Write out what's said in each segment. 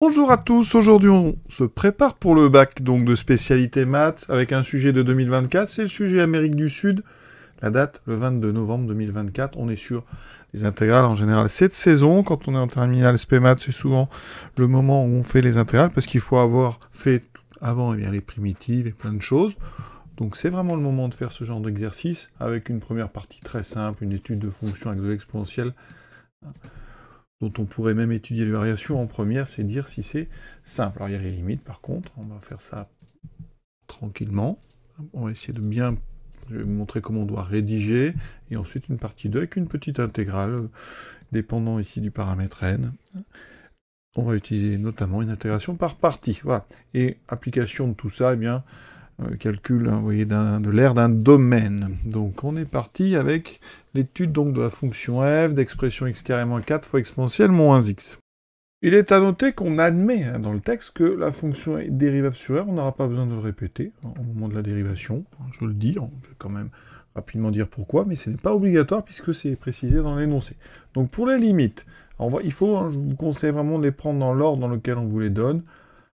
Bonjour à tous, aujourd'hui on se prépare pour le bac donc de spécialité maths avec un sujet de 2024, c'est le sujet Amérique du Sud, la date le 22 novembre 2024, on est sur les intégrales en général cette saison, quand on est en terminale spé maths c'est souvent le moment où on fait les intégrales parce qu'il faut avoir fait avant les primitives et plein de choses, donc c'est vraiment le moment de faire ce genre d'exercice avec une première partie très simple, une étude de fonction avec de l'exponentielle, dont on pourrait même étudier les variations en première, c'est dire si c'est simple. Alors il y a les limites par contre, on va faire ça tranquillement. On va essayer de bien... Je vais vous montrer comment on doit rédiger, et ensuite une partie 2 avec une petite intégrale, dépendant ici du paramètre n. On va utiliser notamment une intégration par partie. Voilà. Et application de tout ça, eh bien, calcul, vous voyez, de l'aire d'un domaine. Donc on est parti avec l'étude donc de la fonction f d'expression x carré moins 4 fois exponentielle moins x. Il est à noter qu'on admet dans le texte que la fonction est dérivable sur r, on n'aura pas besoin de le répéter au moment de la dérivation, je le dis, je vais quand même rapidement dire pourquoi, mais ce n'est pas obligatoire puisque c'est précisé dans l'énoncé. Donc pour les limites, il faut, je vous conseille vraiment de les prendre dans l'ordre dans lequel on vous les donne.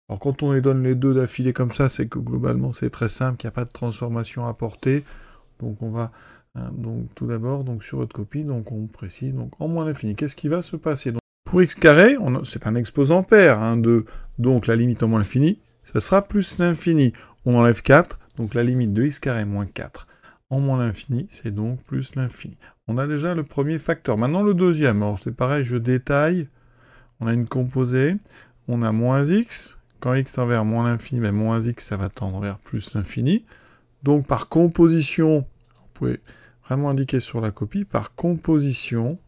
Alors quand on les donne les deux d'affilée comme ça, c'est que globalement c'est très simple, qu'il n'y a pas de transformation à apporter. Donc on va, donc tout d'abord, sur votre copie, donc on précise, donc en moins l'infini. Qu'est-ce qui va se passer? Donc, pour x carré, c'est un exposant pair, donc la limite en moins l'infini, ça sera plus l'infini. On enlève 4, donc la limite de x carré moins 4. En moins l'infini, c'est donc plus l'infini. On a déjà le premier facteur. Maintenant le deuxième, alors c'est pareil, je détaille. On a une composée, on a moins x. Quand x tend vers moins l'infini, ben moins x, ça va tendre vers plus l'infini. Donc par composition, vous pouvez vraiment indiquer sur la copie, par composition,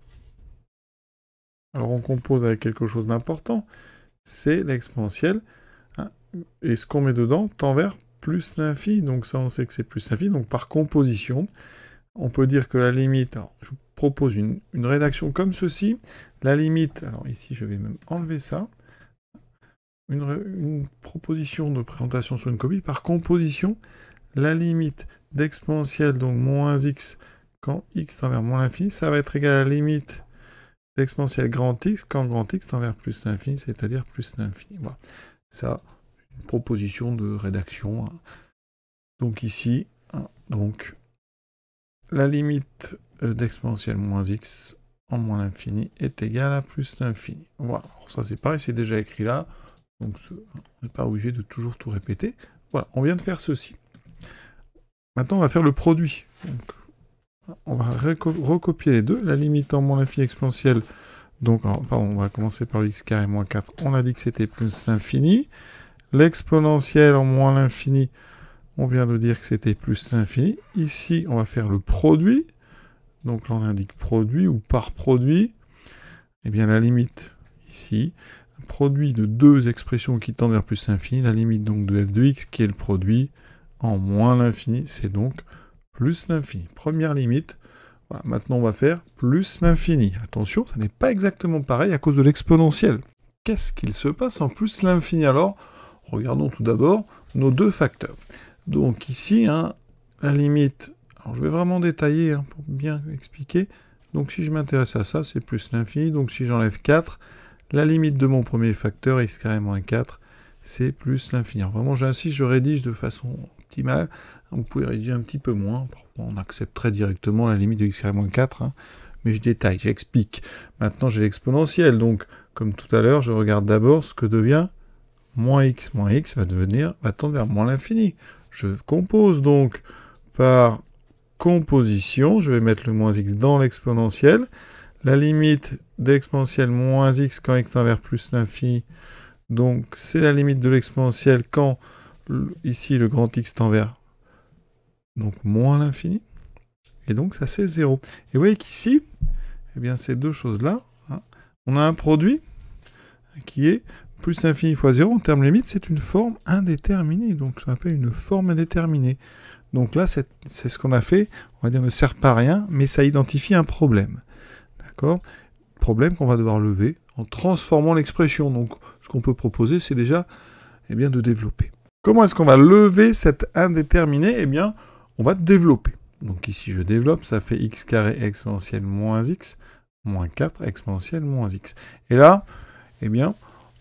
alors on compose avec quelque chose d'important, c'est l'exponentielle, et ce qu'on met dedans tend vers plus l'infini, donc ça on sait que c'est plus l'infini, donc par composition, on peut dire que la limite, alors je vous propose une rédaction comme ceci, la limite, alors ici je vais même enlever ça, une proposition de présentation sur une copie, par composition, la limite d'exponentielle, donc moins x, quand x tend vers moins l'infini, ça va être égal à la limite d'exponentielle grand x, quand grand x tend vers plus l'infini, c'est-à-dire plus l'infini. Voilà. Ça, une proposition de rédaction. Donc ici, donc, la limite d'exponentielle moins x en moins l'infini est égale à plus l'infini. Voilà. Alors ça c'est pareil, c'est déjà écrit là. Donc on n'est pas obligé de toujours tout répéter. Voilà, on vient de faire ceci. Maintenant, on va faire le produit. Donc, on va recopier les deux. La limite en moins l'infini exponentielle. Donc, pardon, on va commencer par x carré moins 4. On a dit que c'était plus l'infini. L'exponentielle en moins l'infini, on vient de dire que c'était plus l'infini. Ici, on va faire le produit. Donc là, on indique produit ou par produit. Eh bien, la limite, ici, produit de deux expressions qui tendent vers plus l'infini, la limite donc de f de x qui est le produit en moins l'infini, c'est donc plus l'infini. Première limite, voilà, maintenant on va faire plus l'infini. Attention, ça n'est pas exactement pareil à cause de l'exponentielle. Qu'est-ce qu'il se passe en plus l'infini? Alors, regardons tout d'abord nos deux facteurs. Donc ici, la limite, alors je vais vraiment détailler pour bien expliquer. Donc si je m'intéresse à ça, c'est plus l'infini, donc si j'enlève 4, la limite de mon premier facteur, x carré moins 4, c'est plus l'infini. Vraiment, j'insiste, je rédige de façon optimale. Vous pouvez rédiger un petit peu moins. Parfois, on accepte très directement la limite de x carré moins 4. Mais je détaille, j'explique. Maintenant, j'ai l'exponentielle. Donc, comme tout à l'heure, je regarde d'abord ce que devient moins x. Moins x va tendre vers moins l'infini. Je compose donc par composition. Je vais mettre le moins x dans l'exponentielle. La limite d'exponentielle moins x quand x tend vers plus l'infini, donc c'est la limite de l'exponentielle quand, ici, le grand x tend vers donc moins l'infini, et donc ça c'est 0. Et vous voyez qu'ici, eh bien ces deux choses-là, on a un produit qui est plus l'infini fois 0, en termes limites, c'est une forme indéterminée, donc ça s'appelle une forme indéterminée. Donc là, c'est ce qu'on a fait, on va dire ne sert pas à rien, mais ça identifie un problème. D'accord? Problème qu'on va devoir lever en transformant l'expression. Donc, ce qu'on peut proposer, c'est déjà de développer. Comment est-ce qu'on va lever cette indéterminée? Eh bien, on va développer. Donc ici, je développe, ça fait x carré exponentielle moins x, moins 4 exponentielle moins x. Et là, eh bien,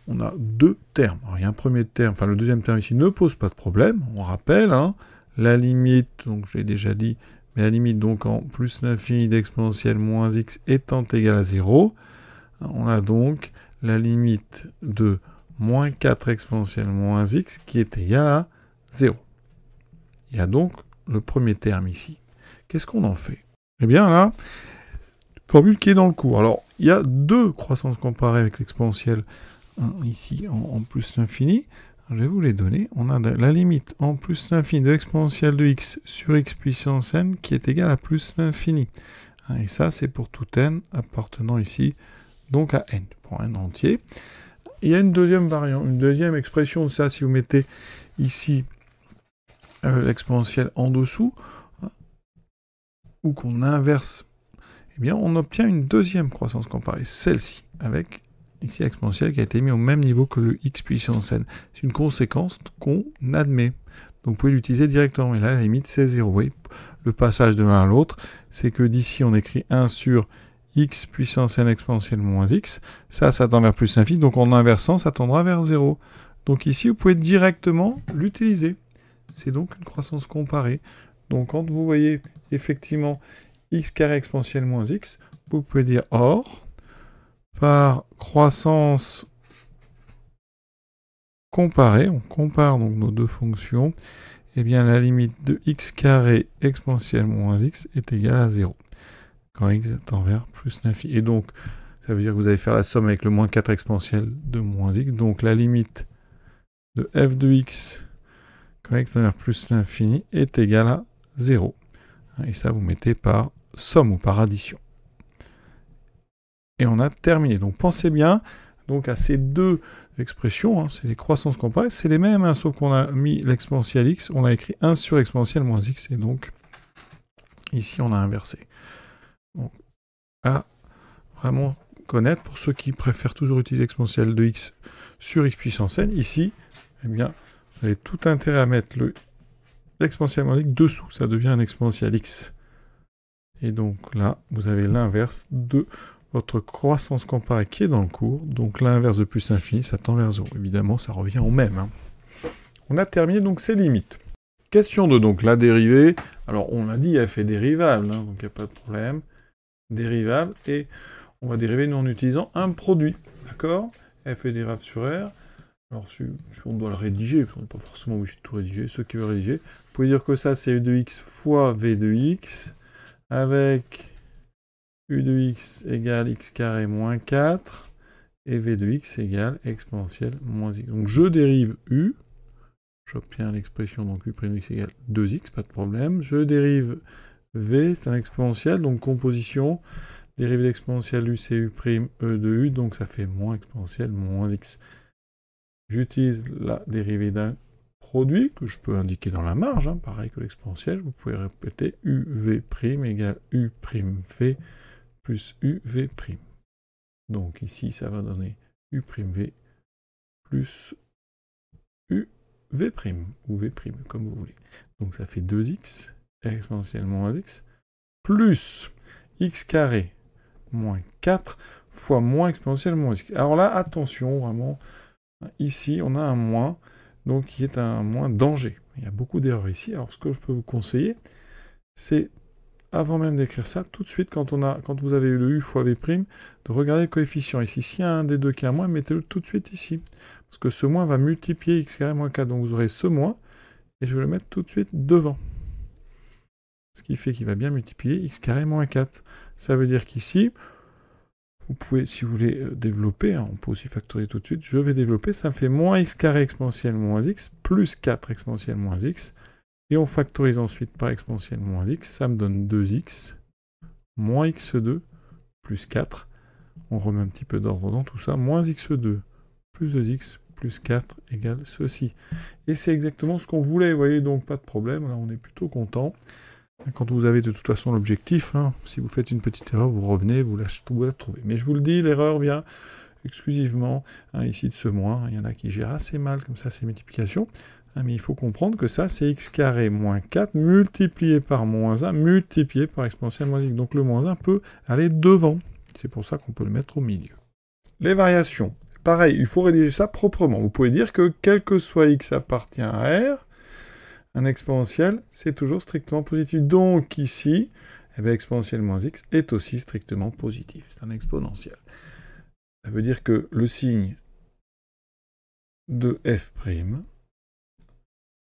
on a deux termes. Alors, il y a un premier terme, enfin le deuxième terme ici ne pose pas de problème, on rappelle, hein, la limite, donc je l'ai déjà dit, mais la limite donc en plus l'infini d'exponentielle moins x étant égale à 0, on a donc la limite de moins 4 exponentielle moins x qui est égale à 0. Il y a donc le premier terme ici. Qu'est-ce qu'on en fait? Eh bien là, formule qui est dans le cours. Alors, il y a deux croissances comparées avec l'exponentielle ici en plus l'infini. Je vais vous les donner. On a la limite en plus l'infini de l'exponentielle de x sur x puissance n qui est égale à plus l'infini. Et ça, c'est pour tout n appartenant ici donc à n. Pour n entier. Il y a une deuxième variante, une deuxième expression de ça, si vous mettez ici l'exponentielle en dessous, ou qu'on inverse, eh bien on obtient une deuxième croissance comparée, celle-ci, avec ici l'exponentielle qui a été mise au même niveau que le x puissance n. C'est une conséquence qu'on admet. Donc vous pouvez l'utiliser directement, et là la limite c'est 0. Vous voyez, le passage de l'un à l'autre, c'est que d'ici on écrit 1 sur x puissance n exponentielle moins x, ça tend vers plus l'infini, donc en inversant, ça tendra vers 0. Donc ici, vous pouvez directement l'utiliser. C'est donc une croissance comparée. Donc quand vous voyez effectivement x carré exponentielle moins x, vous pouvez dire or, par croissance comparée, on compare donc nos deux fonctions, eh bien la limite de x carré exponentielle moins x est égale à 0. Quand x tend vers plus l'infini. Et donc, ça veut dire que vous allez faire la somme avec le moins 4 exponentielle de moins x. Donc, la limite de f de x quand x tend vers plus l'infini est égale à 0. Et ça, vous mettez par somme ou par addition. Et on a terminé. Donc, pensez bien donc, à ces deux expressions. Hein, c'est les croissances comparées. C'est les mêmes, hein, sauf qu'on a mis l'exponentielle x. On a écrit 1 sur exponentielle moins x. Et donc, ici, on a inversé. Donc, à vraiment connaître, pour ceux qui préfèrent toujours utiliser exponentielle de x sur x puissance n, ici, eh bien, vous avez tout intérêt à mettre l'exponentielle moins x dessous, ça devient un exponentielle x. Et donc là, vous avez l'inverse de votre croissance comparée qui est dans le cours, donc l'inverse de plus infini, ça tend vers 0. Évidemment, ça revient au même. Hein. On a terminé donc ces limites. Question 2, donc la dérivée. Alors, on l'a dit, elle fait dérivable, hein, donc il n'y a pas de problème. Dérivable, et on va dériver nous en utilisant un produit, d'accord? F est dérivable sur R. Alors si on doit le rédiger, parce qu'on n'est pas forcément obligé de tout rédiger, ceux qui veulent rédiger, vous pouvez dire que ça c'est u de x fois v de x, avec u de x égale x carré moins 4, et v de x égale exponentielle moins x. Donc je dérive u, j'obtiens l'expression donc u' de x égale 2x, pas de problème, je dérive v, c'est un exponentiel, donc composition, dérivée d'exponentielle u, c'est u' e de u, donc ça fait moins exponentielle moins x. J'utilise la dérivée d'un produit, que je peux indiquer dans la marge, hein, pareil que l'exponentielle, vous pouvez répéter uv' égale u'v plus uv'. Donc ici, ça va donner u'v plus uv', ou v', comme vous voulez. Donc ça fait 2x, exponentielle moins x, plus x carré moins 4 fois moins exponentielle moins x. Alors là, attention, vraiment, ici, on a un moins, donc qui est un moins danger. Il y a beaucoup d'erreurs ici. Alors ce que je peux vous conseiller, c'est, avant même d'écrire ça, tout de suite, quand vous avez eu le u fois v', de regarder le coefficient ici. S'il y a un des deux qui a un moins, mettez-le tout de suite ici. Parce que ce moins va multiplier x carré moins 4. Donc vous aurez ce moins, et je vais le mettre tout de suite devant. Ce qui fait qu'il va bien multiplier x carré moins 4. Ça veut dire qu'ici, vous pouvez, si vous voulez développer, hein, on peut aussi factoriser tout de suite, je vais développer, ça me fait moins x carré exponentielle moins x, plus 4 exponentielle moins x, et on factorise ensuite par exponentielle moins x, ça me donne 2x, moins x2, plus 4, on remet un petit peu d'ordre dans tout ça, moins x2, plus 2x, plus 4 égale ceci. Et c'est exactement ce qu'on voulait, vous voyez, donc pas de problème, là on est plutôt content. Quand vous avez de toute façon l'objectif, hein, si vous faites une petite erreur, vous revenez, vous la trouvez. Mais je vous le dis, l'erreur vient exclusivement ici de ce moins. Il y en a qui gèrent assez mal comme ça ces multiplications. Mais il faut comprendre que ça, c'est x carré moins 4 multiplié par moins 1 multiplié par exponentielle moins x. Donc le moins 1 peut aller devant. C'est pour ça qu'on peut le mettre au milieu. Les variations. pareil, il faut rédiger ça proprement. Vous pouvez dire que quel que soit x appartient à R, un exponentiel, c'est toujours strictement positif. Donc ici, eh bien, exponentiel moins x est aussi strictement positif. C'est un exponentiel. Ça veut dire que le signe de f'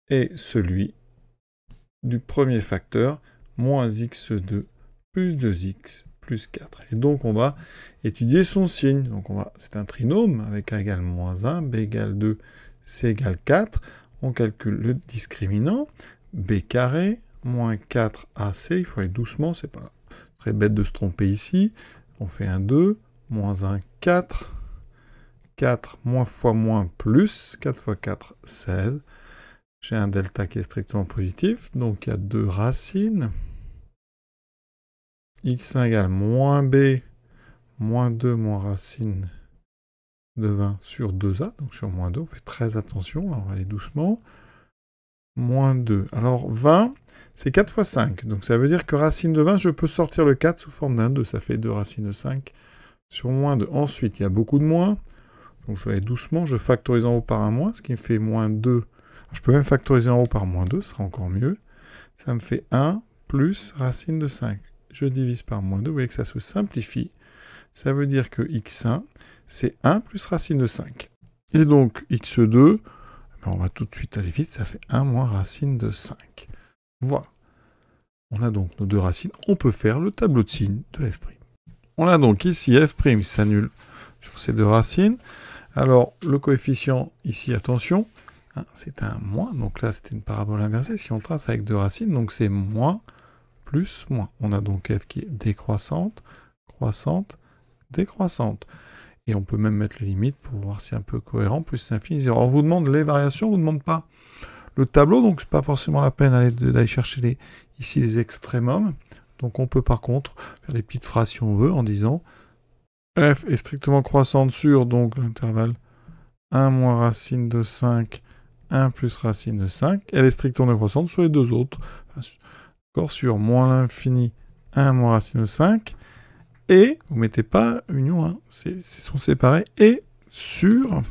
est celui du premier facteur, moins x2 plus 2x plus 4. Et donc, on va étudier son signe. Donc, c'est un trinôme avec a égale moins 1, b égale 2, c égale 4. On calcule le discriminant, b carré, moins 4ac, il faut aller doucement, c'est pas très bête de se tromper ici. On fait un 2, moins 1, 4, 4, moins fois moins plus, 4 fois 4, 16. J'ai un delta qui est strictement positif, donc il y a 2 racines. x1 égale moins b, moins 2, moins racine de 20 sur 2a, donc sur moins 2, on fait très attention, là on va aller doucement. Moins 2. Alors 20, c'est 4 fois 5, donc ça veut dire que racine de 20, je peux sortir le 4 sous forme d'un 2, ça fait 2 racines de 5 sur moins 2. Ensuite, il y a beaucoup de moins, donc je vais aller doucement, je factorise en haut par un moins, ce qui me fait moins 2. Je peux même factoriser en haut par moins 2, ce sera encore mieux. Ça me fait 1 plus racine de 5. Je divise par moins 2, vous voyez que ça se simplifie. Ça veut dire que x1, c'est 1 plus racine de 5. Et donc x2, on va tout de suite aller vite, ça fait 1 moins racine de 5. Voilà. On a donc nos deux racines. On peut faire le tableau de signes de f'. On a donc ici f' s'annule sur ces deux racines. Alors, le coefficient, ici, attention, hein, c'est un moins. Donc là, c'est une parabole inversée. Si on trace avec deux racines, donc c'est moins plus moins. On a donc f qui est décroissante, croissante, décroissante. Et on peut même mettre les limites pour voir si c'est un peu cohérent, plus c'est infini 0. Alors, on vous demande les variations, on ne vous demande pas le tableau, donc c'est pas forcément la peine d'aller chercher ici les extrémums. Donc on peut par contre faire des petites phrases si on veut, en disant f est strictement croissante sur donc l'intervalle 1 moins racine de 5, 1 plus racine de 5. Elle est strictement décroissante sur les deux autres. Enfin, sur moins l'infini, 1 moins racine de 5. Et, vous ne mettez pas union, hein, sont séparés, et sur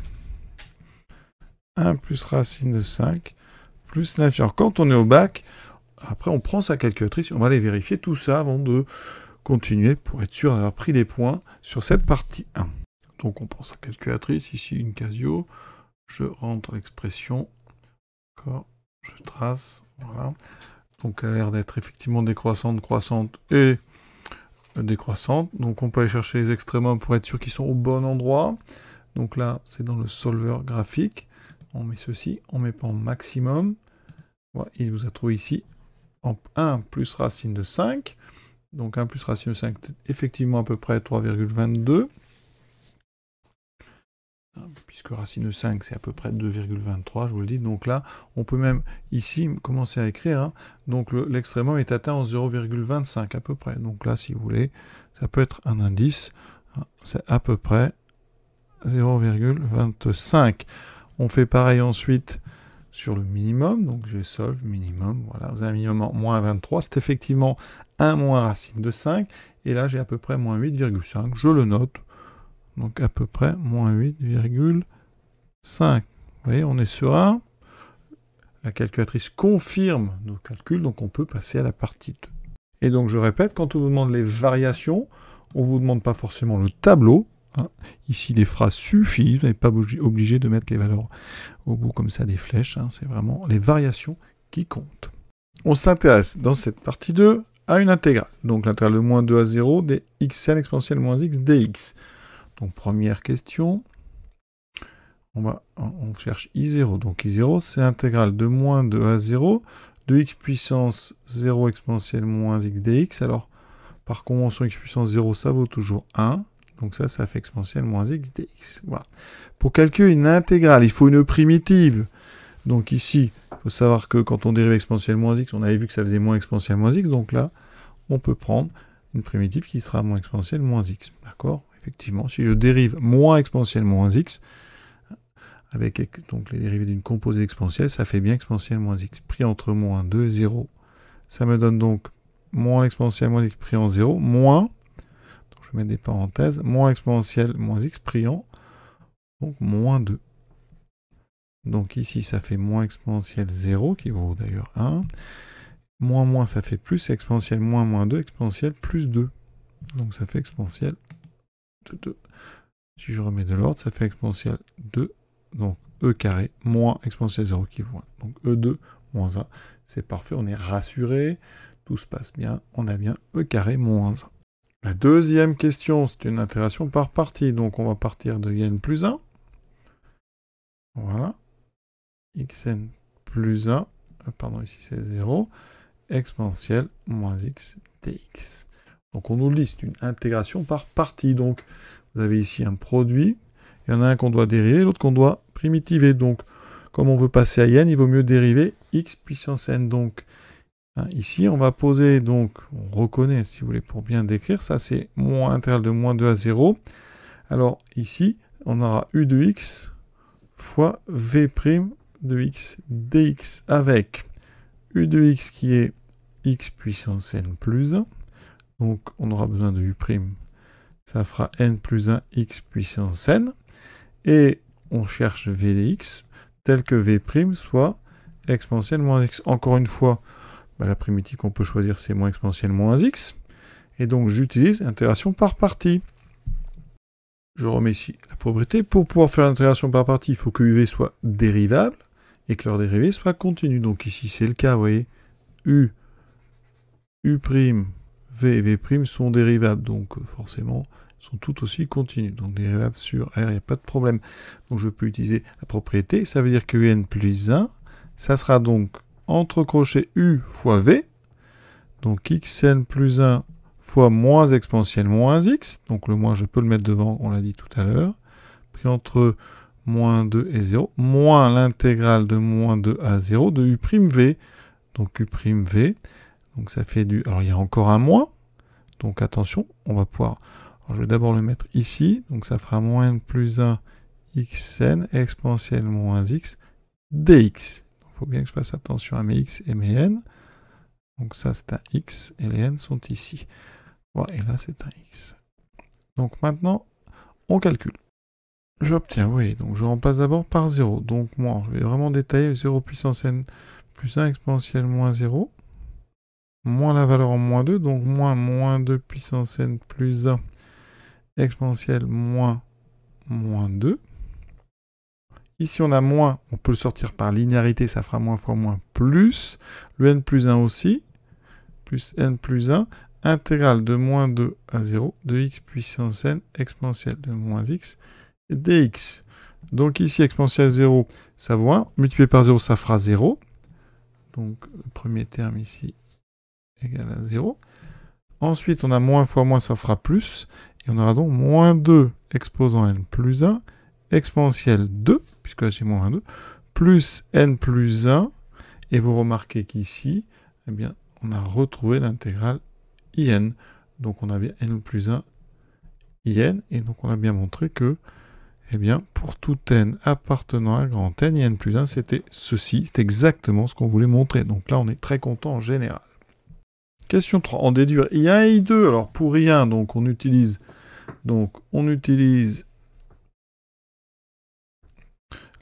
1 plus racine de 5 plus l'infini. Alors, quand on est au bac, après on prend sa calculatrice, on va aller vérifier tout ça avant de continuer pour être sûr d'avoir pris des points sur cette partie 1. Donc on prend sa calculatrice, ici une Casio, je rentre l'expression, je trace, voilà. Donc elle a l'air d'être effectivement décroissante, croissante et décroissante. Donc on peut aller chercher les extrémums pour être sûr qu'ils sont au bon endroit. Donc là, c'est dans le solver graphique. On met ceci, on met pas en maximum. Voilà, il vous a trouvé ici en 1 plus racine de 5. Donc 1 plus racine de 5, effectivement à peu près 3,22. Puisque racine de 5, c'est à peu près 2,23, je vous le dis. Donc là, on peut même ici commencer à écrire. Hein. Donc l'extrémum est atteint en 0,25 à peu près. Donc là, si vous voulez, ça peut être un indice. C'est à peu près 0,25. On fait pareil ensuite sur le minimum. Donc j'ai solve minimum. Voilà, vous avez un minimum en moins 23. C'est effectivement 1 moins racine de 5. Et là, j'ai à peu près moins 8,5. Je le note. Donc à peu près moins 8,5. Vous voyez, on est serein. La calculatrice confirme nos calculs, donc on peut passer à la partie 2. Et donc je répète, quand on vous demande les variations, on ne vous demande pas forcément le tableau. Hein. Ici, les phrases suffisent, vous n'êtes pas obligé de mettre les valeurs au bout comme ça des flèches. Hein. C'est vraiment les variations qui comptent. On s'intéresse dans cette partie 2 à une intégrale. Donc l'intégrale de moins 2 à 0 des xn exponentielle moins x dx. Donc, première question, on cherche I0. Donc, I0, c'est l'intégrale de moins 2 à 0 de x puissance 0 exponentielle moins x dx. Alors, par convention, x puissance 0, ça vaut toujours 1. Donc, ça fait exponentielle moins x dx. Voilà. Pour calculer une intégrale, il faut une primitive. Donc, ici, il faut savoir que quand on dérive exponentielle moins x, on avait vu que ça faisait moins exponentielle moins x. Donc là, on peut prendre une primitive qui sera moins exponentielle moins x. D'accord ? Effectivement, si je dérive moins exponentielle moins x, avec donc les dérivées d'une composée exponentielle, ça fait bien exponentielle moins x pris entre moins 2 et 0. Ça me donne donc moins exponentielle moins x pris en 0, moins, donc je mets des parenthèses, moins exponentielle moins x pris en donc moins 2. Donc ici, ça fait moins exponentielle 0, qui vaut d'ailleurs 1. Moins moins, ça fait plus, exponentielle moins moins 2, exponentielle plus 2. Donc ça fait exponentielle de 2. Si je remets de l'ordre, ça fait exponentielle 2. Donc e carré moins exponentielle 0 qui vaut 1. Donc e2 moins 1. C'est parfait, on est rassuré. Tout se passe bien. On a bien e carré moins 1. La deuxième question, c'est une intégration par partie. Donc on va partir de n plus 1. Voilà. Xn plus 1. Pardon, ici c'est 0. Exponentielle moins x dx. Donc on nous liste une intégration par partie. Donc vous avez ici un produit. Il y en a un qu'on doit dériver, l'autre qu'on doit primitiver. Donc comme on veut passer à n, il vaut mieux dériver x puissance n. Donc ici on va poser, donc on reconnaît si vous voulez pour bien décrire, ça c'est moins intégral de moins 2 à 0. Alors ici on aura u de x fois v' de x dx avec u de x qui est x puissance n plus 1. Donc on aura besoin de u', ça fera n plus 1 x puissance n. Et on cherche v de x tel que v' soit exponentielle moins x. Encore une fois, la primitive qu'on peut choisir c'est moins exponentielle moins x. Et donc j'utilise intégration par partie. Je remets ici la propriété. Pour pouvoir faire l'intégration par partie, il faut que uv soit dérivable et que leur dérivée soit continue. Donc ici c'est le cas, vous voyez, u', v et v' sont dérivables, donc forcément, sont tout aussi continues. Donc dérivables sur R, il n'y a pas de problème. Donc je peux utiliser la propriété, ça veut dire que un plus 1, ça sera donc entre crochets u fois v, donc xn plus 1 fois moins exponentielle moins x, donc le moins je peux le mettre devant, on l'a dit tout à l'heure, pris entre moins 2 et 0, moins l'intégrale de moins 2 à 0 de u'v, donc u'v, donc ça fait du... Alors il y a encore un moins, donc attention, on va pouvoir... Alors, je vais d'abord le mettre ici, donc ça fera moins n plus 1 xn exponentielle moins x dx. Il faut bien que je fasse attention à mes x et mes n. Donc ça c'est un x et les n sont ici. Voilà, et là c'est un x. Donc maintenant, on calcule. J'obtiens, oui, donc je remplace d'abord par 0. Donc moi, je vais vraiment détailler 0 puissance n plus 1 exponentielle moins 0. Moins la valeur en moins 2, donc moins 2 puissance n plus 1 exponentielle moins 2. Ici on a moins, on peut le sortir par linéarité, ça fera moins fois moins plus. Le n plus 1 aussi, plus n plus 1, intégrale de moins 2 à 0 de x puissance n exponentielle de moins x dx. Donc ici exponentielle 0, ça vaut 1, multiplié par 0, ça fera 0. Donc le premier terme ici égale à 0. Ensuite, on a moins fois moins, ça fera plus. Et on aura donc moins 2 exposant n plus 1, exponentielle 2, puisque là j'ai moins 2, plus n plus 1. Et vous remarquez qu'ici, eh bien, on a retrouvé l'intégrale in. Donc on a bien n plus 1 in. Et donc on a bien montré que, eh bien, pour tout n appartenant à grand n, in plus 1, c'était ceci. C'est exactement ce qu'on voulait montrer. Donc là, on est très content en général. Question 3, en déduire I1 et I2. Alors pour I1, donc on utilise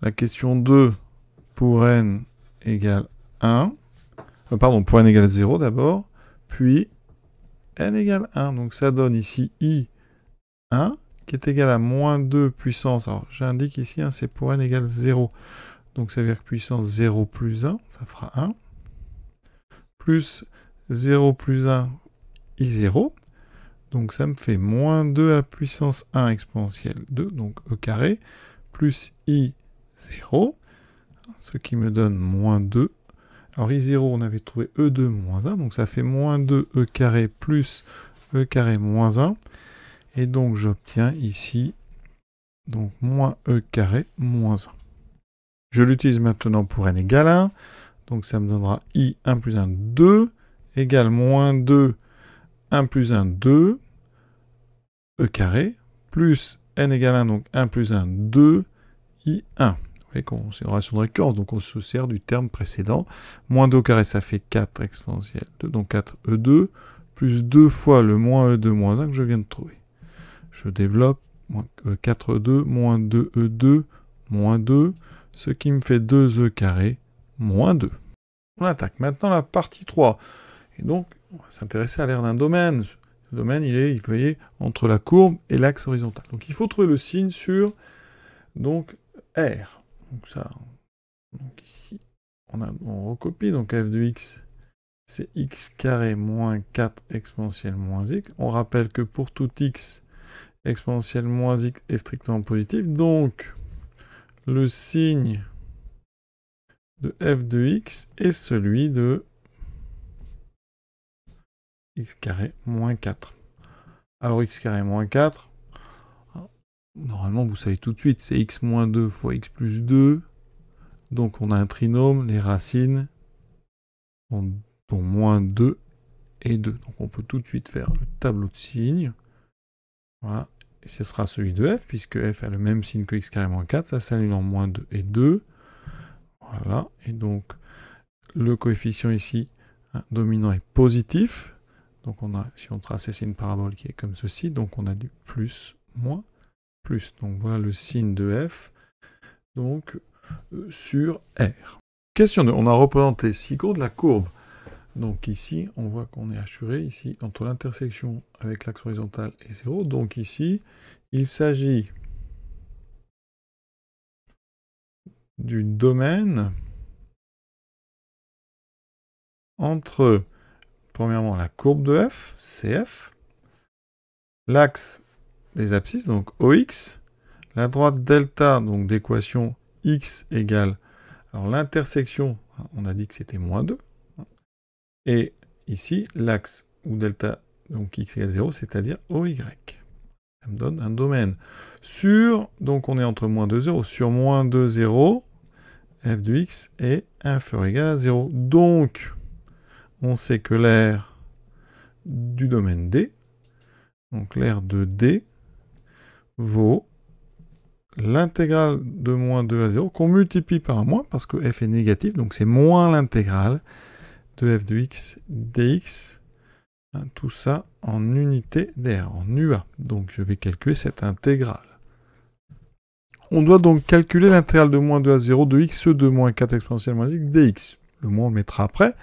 la question 2 pour n égale 1. Pour n égale 0 d'abord, puis n égale 1. Donc ça donne ici I1 qui est égal à moins 2 puissance. Alors j'indique ici, c'est pour n égale 0. Donc ça veut dire que puissance 0 plus 1, ça fera 1. Plus 0 plus 1, I0. Donc ça me fait moins 2 à la puissance 1 exponentielle 2, donc e carré, plus I0, ce qui me donne moins 2. Alors I0, on avait trouvé E2 moins 1, donc ça fait moins 2 e carré plus e carré moins 1. Et donc j'obtiens ici donc moins e carré moins 1. Je l'utilise maintenant pour n égale 1, donc ça me donnera I1 plus 1, 2, égale moins 2, 1 plus 1, 2, e carré, plus n égale 1, donc 1 plus 1, 2, I1. Vous voyez que c'est une relation de récurrence, donc on se sert du terme précédent. Moins 2 au carré, ça fait 4 exponentielle 2, donc 4e2, plus 2 fois le moins e2 moins 1 que je viens de trouver. Je développe, moins 4E2, moins 2E2, moins 2, ce qui me fait 2E carré, moins 2. On attaque maintenant la partie 3. Et donc, on va s'intéresser à l'aire d'un domaine. Le domaine, il est, vous voyez, entre la courbe et l'axe horizontal. Donc, il faut trouver le signe sur donc, R. Donc, ça, donc ici, on recopie. Donc, f de x, c'est x carré moins 4 exponentielle moins x. On rappelle que pour tout x, exponentielle moins x est strictement positif. Donc, le signe de f de x est celui de x carré moins 4. Alors x carré moins 4, normalement vous savez tout de suite, c'est x moins 2 fois x plus 2. Donc on a un trinôme, les racines dont moins 2 et 2. Donc on peut tout de suite faire le tableau de signes. Voilà. Et ce sera celui de f, puisque f a le même signe que x carré moins 4. Ça s'annule en moins 2 et 2. Voilà. Et donc le coefficient ici, dominant est positif. Donc on a, si on traçait, c'est une parabole qui est comme ceci, donc on a du plus, moins, plus. Donc voilà le signe de f, donc sur R. Question 2, on a représenté 6 courbes de la courbe. Donc ici, on voit qu'on est assuré, ici, entre l'intersection avec l'axe horizontal et 0. Donc ici, il s'agit du domaine entre... Premièrement, la courbe de f, CF, l'axe des abscisses, donc OX, la droite delta, donc d'équation x égale, alors l'intersection, on a dit que c'était moins 2, et ici, l'axe ou delta, donc x égale 0, c'est-à-dire OY. Ça me donne un domaine sur, donc on est entre moins 2, 0, sur moins 2, 0, f de x est inférieur ou égal à 0. Donc, on sait que l'aire du domaine D, donc l'aire de D, vaut l'intégrale de moins 2 à 0, qu'on multiplie par un moins, parce que f est négatif, donc c'est moins l'intégrale de f de x dx, tout ça en unité d'air, en UA. Donc je vais calculer cette intégrale. On doit donc calculer l'intégrale de moins 2 à 0 de x de moins 4 exponentielle moins x dx. Le moins on le mettra après.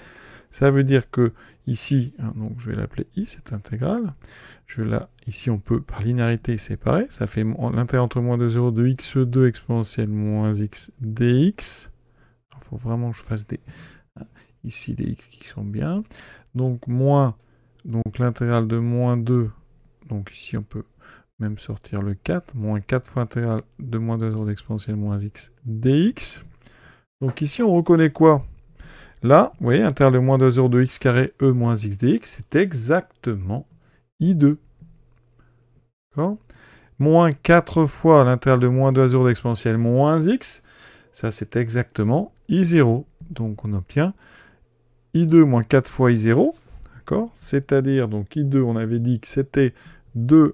Ça veut dire que ici, donc je vais l'appeler i, cette intégrale. Ici, on peut, par linéarité, séparer. Ça fait l'intégrale entre moins 2 0 de x2 exponentielle moins x dx. Il faut vraiment que je fasse ici des x qui sont bien. Donc, moins, donc l'intégrale de moins 2, donc ici, on peut même sortir le 4. Moins 4 fois l'intégrale de moins 2 0 d'exponentielle moins x dx. Donc ici, on reconnaît quoi ? Là, vous voyez, intégrale de moins 2 0 de x carré e moins x dx, c'est exactement I2. D'accord ? Moins 4 fois l'intégrale de moins 2 à 0 d'exponentielle moins x, ça c'est exactement I0. Donc on obtient I2 moins 4 fois I0, d'accord ? C'est-à-dire, donc I2, on avait dit que c'était 2e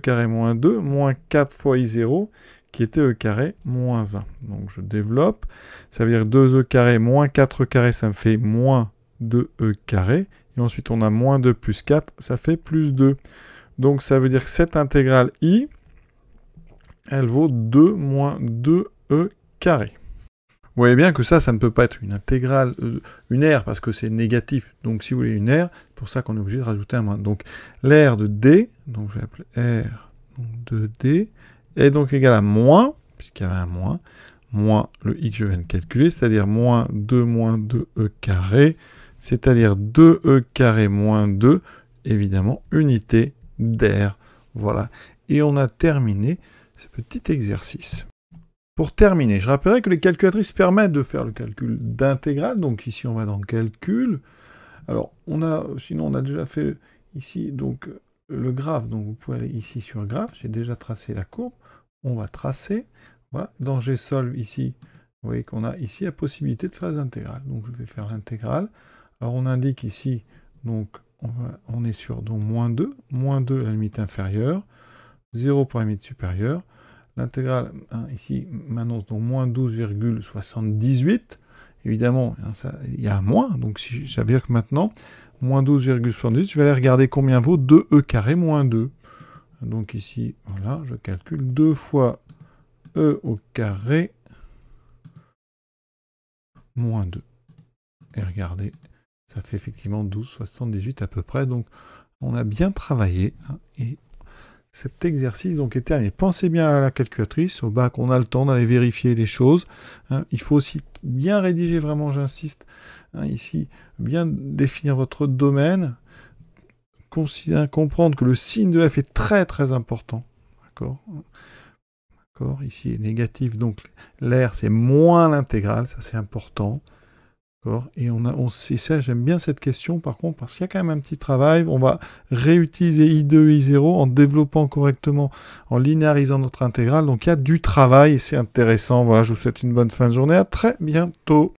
carré moins 2, moins 4 fois I0, qui était e carré moins 1. Donc je développe, ça veut dire 2e carré moins 4 carré, ça me fait moins 2e carré, et ensuite on a moins 2 plus 4, ça fait plus 2. Donc ça veut dire que cette intégrale i, elle vaut 2 moins 2e carré. Vous voyez bien que ça ne peut pas être une intégrale, une R, parce que c'est négatif. Donc si vous voulez une R, c'est pour ça qu'on est obligé de rajouter un moins. Donc l'air de D, donc je vais appeler R de D, est donc égal à moins, puisqu'il y avait un moins le x que je viens de calculer, c'est-à-dire moins 2e carré, c'est-à-dire 2e carré moins 2, évidemment, unité d'air. Voilà. Et on a terminé ce petit exercice. Pour terminer, je rappellerai que les calculatrices permettent de faire le calcul d'intégrale. Donc ici, on va dans calcul. Alors, sinon, on a déjà fait ici donc le graphe. Donc vous pouvez aller ici sur graphe. J'ai déjà tracé la courbe. On va tracer. Voilà. Dans Gsolve ici, vous voyez qu'on a ici la possibilité de faire les intégrales. Donc je vais faire l'intégrale. Alors on indique ici, donc on est sur donc moins 2 la limite inférieure, 0 pour la limite supérieure. L'intégrale ici m'annonce donc moins 12,78. Évidemment, il y a un moins, donc si ça veut dire que maintenant, moins 12,78, je vais aller regarder combien vaut 2e carré moins 2. Donc ici, voilà, je calcule 2 fois E au carré moins 2. Et regardez, ça fait effectivement 12,78 à peu près. Donc, on a bien travaillé. Hein, et cet exercice donc est terminé. Pensez bien à la calculatrice. Au bac, on a le temps d'aller vérifier les choses. Hein. Il faut aussi bien rédiger, vraiment, j'insiste. Hein, ici, bien définir votre domaine. Comprendre que le signe de f est très très important. D'accord ? Ici est négatif, donc l'air c'est moins l'intégrale, ça c'est important. Et on sait ça, j'aime bien cette question par contre, parce qu'il y a quand même un petit travail. On va réutiliser I2 et I0 en développant correctement, en linéarisant notre intégrale. Donc il y a du travail et c'est intéressant. Voilà, je vous souhaite une bonne fin de journée. À très bientôt.